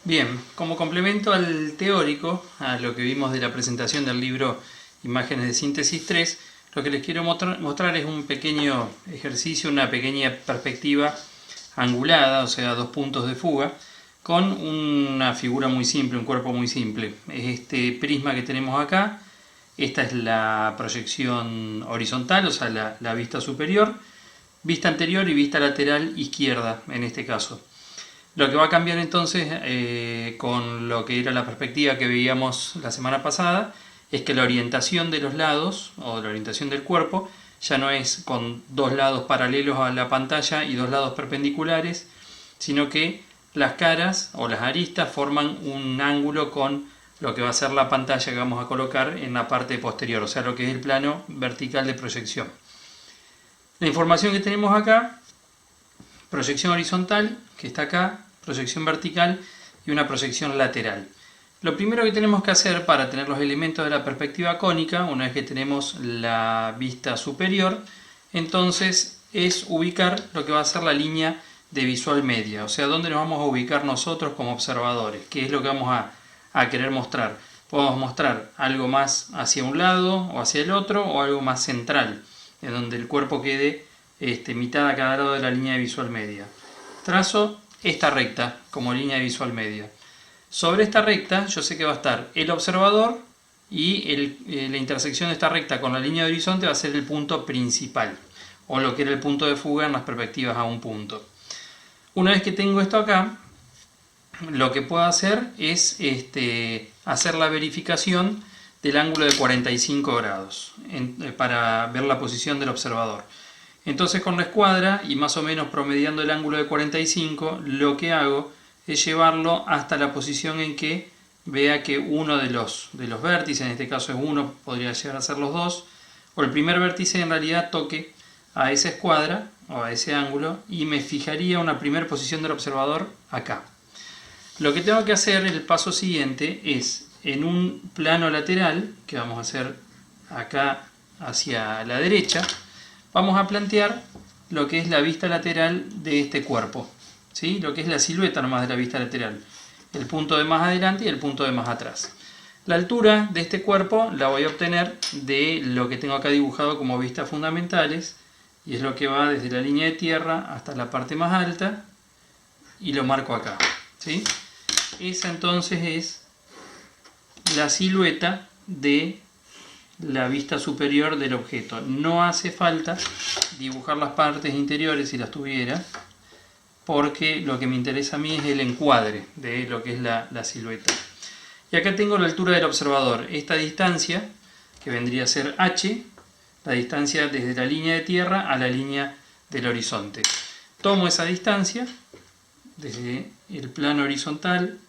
Bien, como complemento al teórico, a lo que vimos de la presentación del libro Imágenes de Síntesis 3, lo que les quiero mostrar es un pequeño ejercicio, una pequeña perspectiva angulada, o sea, dos puntos de fuga, con una figura muy simple, un cuerpo muy simple. Es este prisma que tenemos acá, esta es la proyección horizontal, o sea, la vista superior, vista anterior y vista lateral izquierda en este caso. Lo que va a cambiar entonces con lo que era la perspectiva que veíamos la semana pasada es que la orientación de los lados o la orientación del cuerpo ya no es con dos lados paralelos a la pantalla y dos lados perpendiculares, sino que las caras o las aristas forman un ángulo con lo que va a ser la pantalla que vamos a colocar en la parte posterior, o sea, lo que es el plano vertical de proyección. La información que tenemos acá: proyección horizontal, que está acá, proyección vertical y una proyección lateral. Lo primero que tenemos que hacer para tener los elementos de la perspectiva cónica, una vez que tenemos la vista superior, entonces es ubicar lo que va a ser la línea de visual media, o sea, dónde nos vamos a ubicar nosotros como observadores, qué es lo que vamos a querer mostrar. Podemos mostrar algo más hacia un lado o hacia el otro, o algo más central, en donde el cuerpo quede mitad a cada lado de la línea de visual media. Trazo esta recta como línea de visual media. Sobre esta recta yo sé que va a estar el observador y la intersección de esta recta con la línea de horizonte va a ser el punto principal, o lo que era el punto de fuga en las perspectivas a un punto. Una vez que tengo esto acá, lo que puedo hacer es hacer la verificación del ángulo de 45 grados para ver la posición del observador. Entonces, con la escuadra y más o menos promediando el ángulo de 45, lo que hago es llevarlo hasta la posición en que vea que uno de los vértices, en este caso es uno, podría llegar a ser los dos, o el primer vértice en realidad toque a esa escuadra o a ese ángulo, y me fijaría una primera posición del observador acá. Lo que tengo que hacer, el paso siguiente, es en un plano lateral, que vamos a hacer acá hacia la derecha, vamos a plantear lo que es la vista lateral de este cuerpo, ¿sí? Lo que es la silueta nomás de la vista lateral, el punto de más adelante y el punto de más atrás. La altura de este cuerpo la voy a obtener de lo que tengo acá dibujado como vistas fundamentales, y es lo que va desde la línea de tierra hasta la parte más alta, y lo marco acá, ¿sí? Esa entonces es la silueta de la vista superior del objeto. No hace falta dibujar las partes interiores si las tuviera, porque lo que me interesa a mí es el encuadre de lo que es la silueta. Y acá tengo la altura del observador, esta distancia que vendría a ser h, la distancia desde la línea de tierra a la línea del horizonte. Tomo esa distancia desde el plano horizontal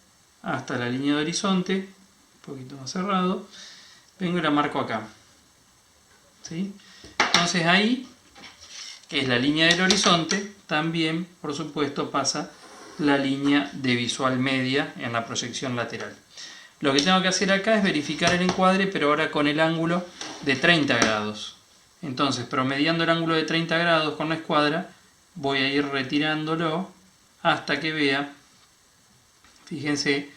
hasta la línea de horizonte, un poquito más cerrado, vengo y la marco acá, ¿sí? Entonces ahí, que es la línea del horizonte, también por supuesto pasa la línea de visual media en la proyección lateral. Lo que tengo que hacer acá es verificar el encuadre, pero ahora con el ángulo de 30 grados. Entonces, promediando el ángulo de 30 grados con la escuadra, voy a ir retirándolo hasta que vea, fíjense,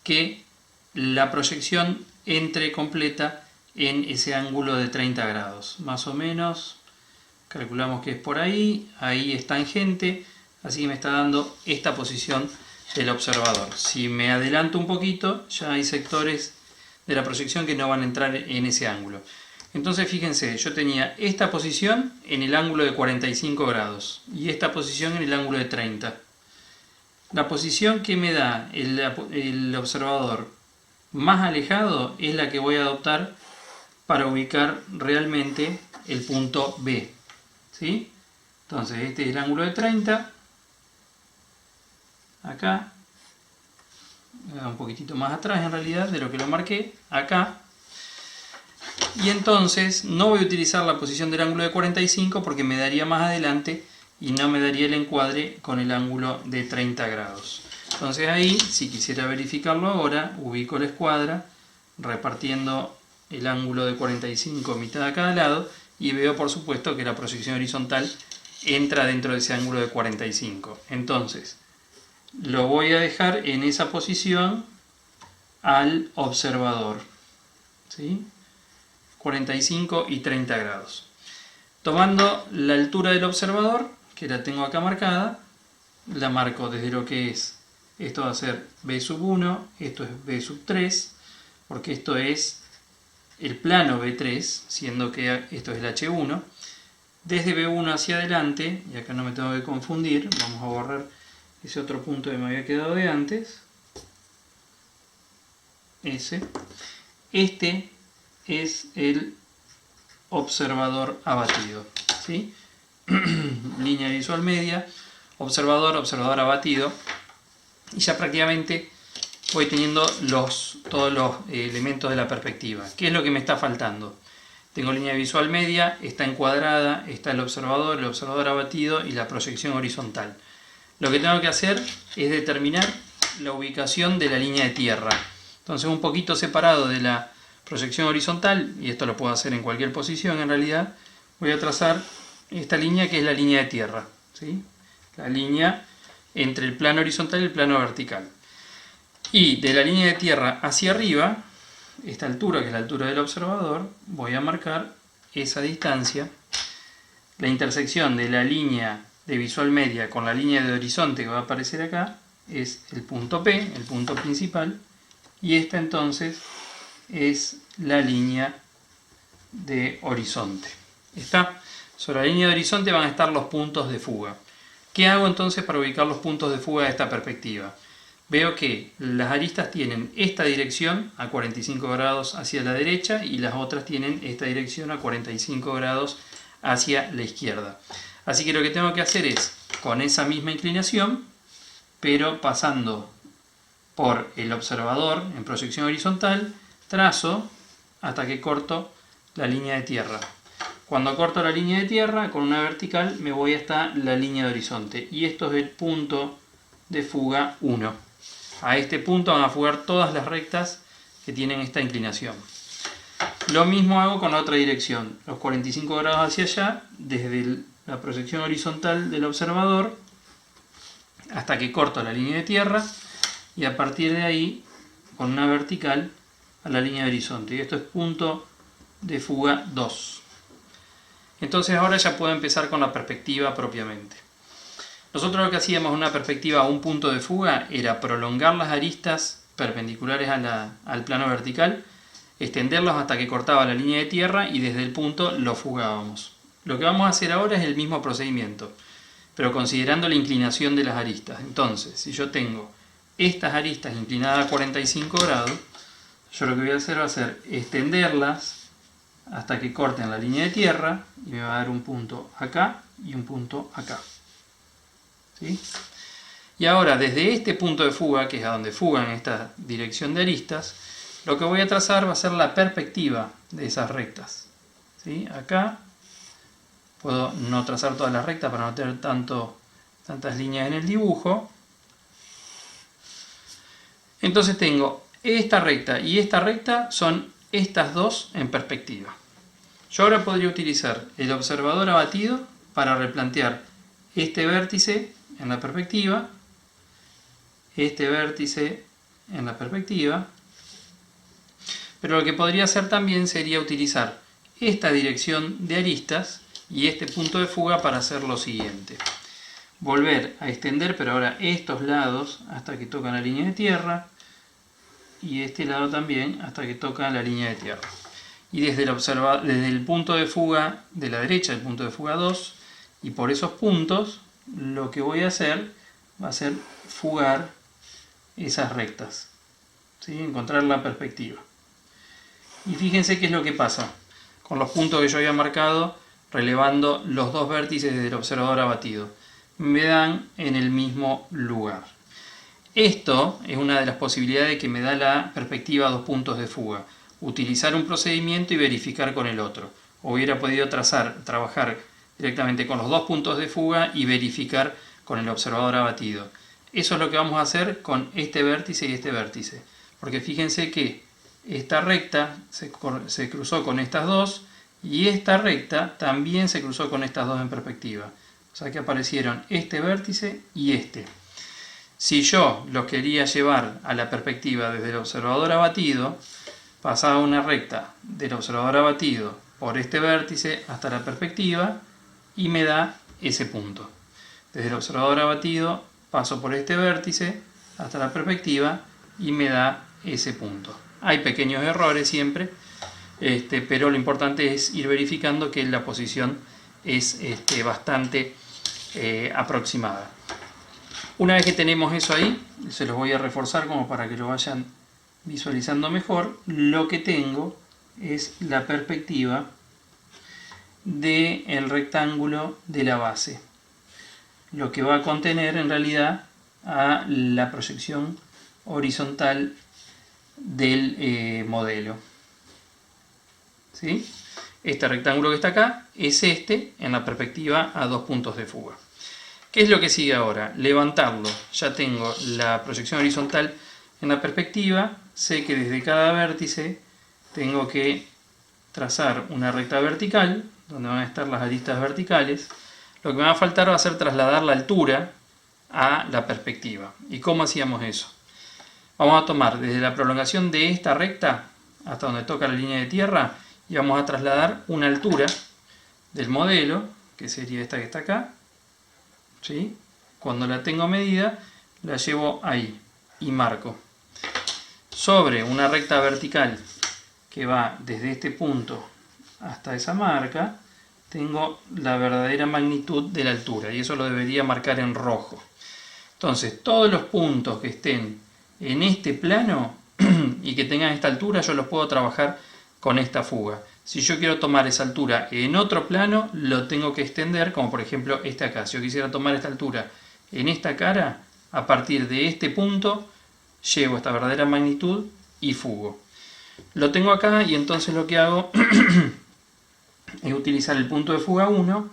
que la proyección entre completa en ese ángulo de 30 grados. Más o menos, calculamos que es por ahí, ahí es tangente, así que me está dando esta posición del observador. Si me adelanto un poquito, ya hay sectores de la proyección que no van a entrar en ese ángulo. Entonces fíjense, yo tenía esta posición en el ángulo de 45 grados y esta posición en el ángulo de 30. La posición que me da el observador más alejado es la que voy a adoptar para ubicar realmente el punto B, ¿sí? Entonces este es el ángulo de 30, acá, un poquitito más atrás en realidad de lo que lo marqué, acá. Y entonces no voy a utilizar la posición del ángulo de 45 porque me daría más adelante y no me daría el encuadre con el ángulo de 30 grados. Entonces ahí, si quisiera verificarlo ahora, ubico la escuadra repartiendo el ángulo de 45 mitad a cada lado y veo por supuesto que la proyección horizontal entra dentro de ese ángulo de 45. Entonces, lo voy a dejar en esa posición al observador, ¿sí? 45 y 30 grados. Tomando la altura del observador, que la tengo acá marcada, la marco desde lo que es, esto va a ser B sub 1, esto es B sub 3, porque esto es el plano B3, siendo que esto es el H1. Desde B1 hacia adelante, y acá no me tengo que confundir, vamos a borrar ese otro punto que me había quedado de antes, ese. Este es el observador abatido, ¿sí? Línea visual media, observador, observador abatido, y ya prácticamente voy teniendo todos los elementos de la perspectiva. ¿Qué es lo que me está faltando? Tengo línea visual media, está encuadrada, está el observador abatido y la proyección horizontal. Lo que tengo que hacer es determinar la ubicación de la línea de tierra. Entonces, un poquito separado de la proyección horizontal, y esto lo puedo hacer en cualquier posición en realidad, voy a trazar esta línea que es la línea de tierra, ¿sí? La línea entre el plano horizontal y el plano vertical. Y de la línea de tierra hacia arriba, esta altura, que es la altura del observador, voy a marcar esa distancia. La intersección de la línea de visual media con la línea de horizonte que va a aparecer acá es el punto P, el punto principal, y esta entonces es la línea de horizonte. Sobre la línea de horizonte van a estar los puntos de fuga. ¿Qué hago entonces para ubicar los puntos de fuga de esta perspectiva? Veo que las aristas tienen esta dirección a 45 grados hacia la derecha y las otras tienen esta dirección a 45 grados hacia la izquierda. Así que lo que tengo que hacer es, con esa misma inclinación, pero pasando por el observador en proyección horizontal, trazo hasta que corto la línea de tierra. Cuando corto la línea de tierra, con una vertical me voy hasta la línea de horizonte. Y esto es el punto de fuga 1. A este punto van a fugar todas las rectas que tienen esta inclinación. Lo mismo hago con la otra dirección. Los 45 grados hacia allá, desde la proyección horizontal del observador, hasta que corto la línea de tierra. Y a partir de ahí, con una vertical, a la línea de horizonte. Y esto es punto de fuga 2. Entonces ahora ya puedo empezar con la perspectiva propiamente. Nosotros lo que hacíamos en una perspectiva a un punto de fuga era prolongar las aristas perpendiculares al plano vertical, extenderlos hasta que cortaba la línea de tierra y desde el punto lo fugábamos. Lo que vamos a hacer ahora es el mismo procedimiento, pero considerando la inclinación de las aristas. Entonces, si yo tengo estas aristas inclinadas a 45 grados, yo lo que voy a hacer va a ser extenderlas hasta que corten la línea de tierra y me va a dar un punto acá y un punto acá. ¿Sí? Y ahora desde este punto de fuga, que es a donde fugan esta dirección de aristas, lo que voy a trazar va a ser la perspectiva de esas rectas. ¿Sí? Acá puedo no trazar todas las rectas para no tener tantas líneas en el dibujo. Entonces tengo esta recta y esta recta son estas dos en perspectiva. Yo ahora podría utilizar el observador abatido para replantear este vértice en la perspectiva, este vértice en la perspectiva, pero lo que podría hacer también sería utilizar esta dirección de aristas y este punto de fuga para hacer lo siguiente. Volver a extender, pero ahora estos lados hasta que tocan la línea de tierra y este lado también hasta que toca la línea de tierra. Y desde el punto de fuga de la derecha, el punto de fuga 2, y por esos puntos lo que voy a hacer va a ser fugar esas rectas, ¿sí? Encontrar la perspectiva. Y fíjense qué es lo que pasa con los puntos que yo había marcado, relevando los dos vértices del observador abatido. Me dan en el mismo lugar. Esto es una de las posibilidades que me da la perspectiva a dos puntos de fuga. Utilizar un procedimiento y verificar con el otro. Hubiera podido trabajar directamente con los dos puntos de fuga y verificar con el observador abatido. Eso es lo que vamos a hacer con este vértice y este vértice. Porque fíjense que esta recta se cruzó con estas dos y esta recta también se cruzó con estas dos en perspectiva. O sea que aparecieron este vértice y este. Si yo los quería llevar a la perspectiva desde el observador abatido, pasaba una recta del observador abatido por este vértice hasta la perspectiva y me da ese punto. Desde el observador abatido paso por este vértice hasta la perspectiva y me da ese punto. Hay pequeños errores siempre, pero lo importante es ir verificando que la posición es bastante aproximada. Una vez que tenemos eso ahí, se los voy a reforzar como para que lo vayan visualizando mejor. Lo que tengo es la perspectiva del rectángulo de la base, lo que va a contener en realidad a la proyección horizontal del modelo. ¿Sí? Este rectángulo que está acá es en la perspectiva a 2 puntos de fuga. ¿Qué es lo que sigue ahora? Levantarlo. Ya tengo la proyección horizontal en la perspectiva. Sé que desde cada vértice tengo que trazar una recta vertical, donde van a estar las aristas verticales. Lo que me va a faltar va a ser trasladar la altura a la perspectiva. ¿Y cómo hacíamos eso? Vamos a tomar desde la prolongación de esta recta hasta donde toca la línea de tierra y vamos a trasladar una altura del modelo, que sería esta que está acá. ¿Sí? Cuando la tengo medida, la llevo ahí y marco. Sobre una recta vertical que va desde este punto hasta esa marca, tengo la verdadera magnitud de la altura y eso lo debería marcar en rojo. Entonces, todos los puntos que estén en este plano y que tengan esta altura, yo los puedo trabajar con esta fuga. Si yo quiero tomar esa altura en otro plano, lo tengo que extender, como por ejemplo este acá. Si yo quisiera tomar esta altura en esta cara, a partir de este punto, llevo esta verdadera magnitud y fugo. Lo tengo acá y entonces lo que hago es utilizar el punto de fuga 1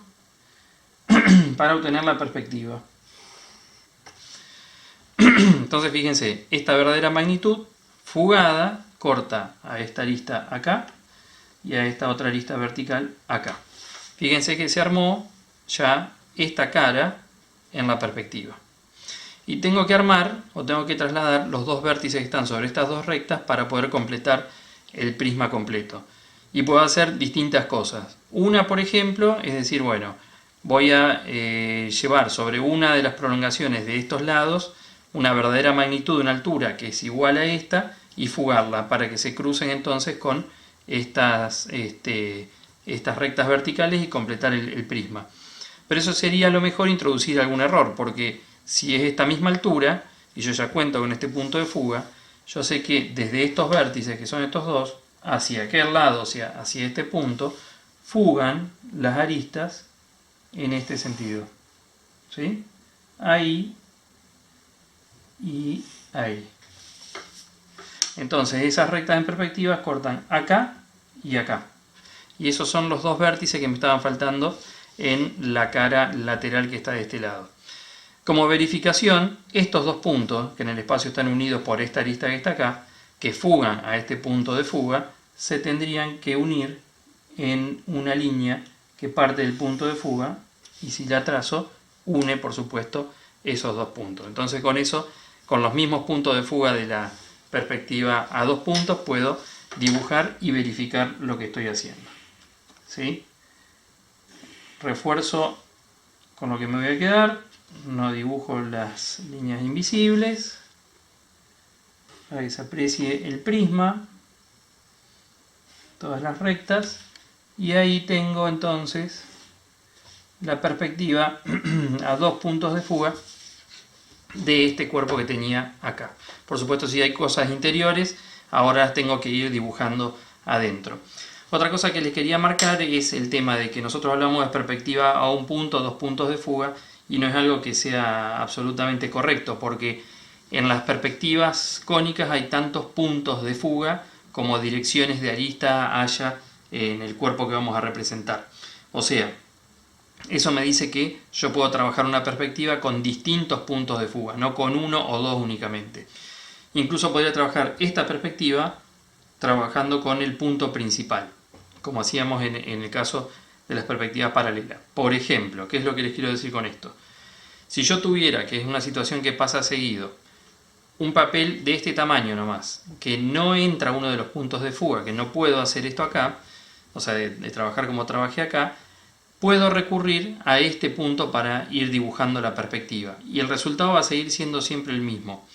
para obtener la perspectiva. Entonces fíjense, esta verdadera magnitud fugada corta a esta arista acá y a esta otra arista vertical acá. Fíjense que se armó ya esta cara en la perspectiva. Y tengo que armar o tengo que trasladar los dos vértices que están sobre estas dos rectas para poder completar el prisma completo. Y puedo hacer distintas cosas. Una, por ejemplo, es decir, bueno, voy a llevar sobre una de las prolongaciones de estos lados una verdadera magnitud, una altura que es igual a esta y fugarla para que se crucen entonces con estas rectas verticales y completar el prisma. Pero eso sería a lo mejor introducir algún error, porque si es esta misma altura y yo ya cuento con este punto de fuga, yo sé que desde estos vértices, que son estos dos, hacia aquel lado, hacia este punto, fugan las aristas en este sentido. ¿Sí? Ahí y ahí. Entonces esas rectas en perspectiva cortan acá y acá. Y esos son los dos vértices que me estaban faltando en la cara lateral que está de este lado. Como verificación, estos dos puntos, que en el espacio están unidos por esta arista que está acá, que fugan a este punto de fuga, se tendrían que unir en una línea que parte del punto de fuga y si la trazo, une por supuesto esos dos puntos. Entonces con eso, con los mismos puntos de fuga de la perspectiva a 2 puntos, puedo dibujar y verificar lo que estoy haciendo. ¿Sí? Refuerzo con lo que me voy a quedar. No dibujo las líneas invisibles para que se aprecie el prisma, todas las rectas, y ahí tengo entonces la perspectiva a 2 puntos de fuga de este cuerpo que tenía acá. Por supuesto, si hay cosas interiores, ahora las tengo que ir dibujando adentro. Otra cosa que les quería marcar es el tema de que nosotros hablamos de perspectiva a 1 punto, 2 puntos de fuga, y no es algo que sea absolutamente correcto, porque en las perspectivas cónicas hay tantos puntos de fuga como direcciones de arista haya en el cuerpo que vamos a representar. O sea, eso me dice que yo puedo trabajar una perspectiva con distintos puntos de fuga, no con 1 o 2 únicamente. Incluso podría trabajar esta perspectiva trabajando con el punto principal, como hacíamos en el caso de las perspectivas paralelas. Por ejemplo, ¿qué es lo que les quiero decir con esto? Si yo tuviera, que es una situación que pasa seguido, un papel de este tamaño nomás, que no entra uno de los puntos de fuga, que no puedo hacer esto acá, o sea, de trabajar como trabajé acá, puedo recurrir a este punto para ir dibujando la perspectiva. Y el resultado va a seguir siendo siempre el mismo.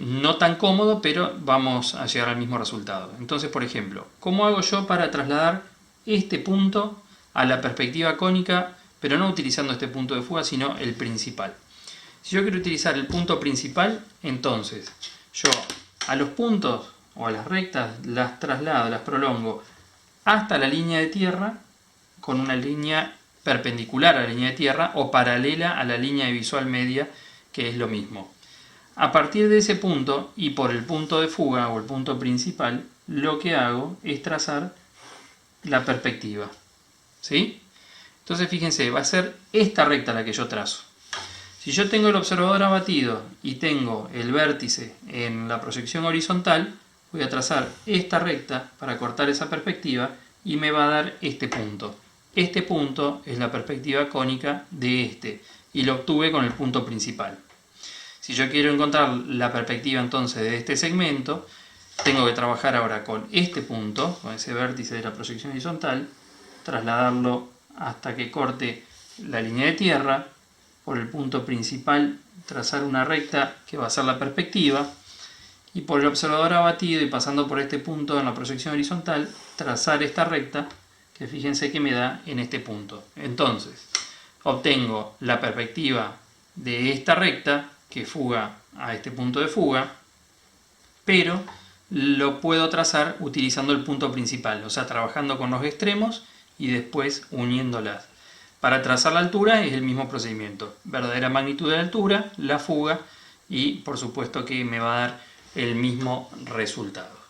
No tan cómodo, pero vamos a llegar al mismo resultado. Entonces, por ejemplo, ¿cómo hago yo para trasladar este punto a la perspectiva cónica, pero no utilizando este punto de fuga, sino el principal? Si yo quiero utilizar el punto principal, entonces yo a los puntos o a las rectas las traslado, las prolongo hasta la línea de tierra con una línea perpendicular a la línea de tierra o paralela a la línea de visual media, que es lo mismo. A partir de ese punto y por el punto de fuga o el punto principal, lo que hago es trazar la perspectiva. ¿Sí? Entonces fíjense, va a ser esta recta la que yo trazo. Si yo tengo el observador abatido y tengo el vértice en la proyección horizontal, voy a trazar esta recta para cortar esa perspectiva y me va a dar este punto. Este punto es la perspectiva cónica de este y lo obtuve con el punto principal. Si yo quiero encontrar la perspectiva entonces de este segmento, tengo que trabajar ahora con este punto, con ese vértice de la proyección horizontal, trasladarlo hasta que corte la línea de tierra, por el punto principal trazar una recta que va a ser la perspectiva, y por el observador abatido y pasando por este punto en la proyección horizontal, trazar esta recta que fíjense que me da en este punto. Entonces, obtengo la perspectiva de esta recta que fuga a este punto de fuga, pero lo puedo trazar utilizando el punto principal, o sea, trabajando con los extremos y después uniéndolas. Para trazar la altura es el mismo procedimiento, verdadera magnitud de la altura, la fuga y por supuesto que me va a dar el mismo resultado.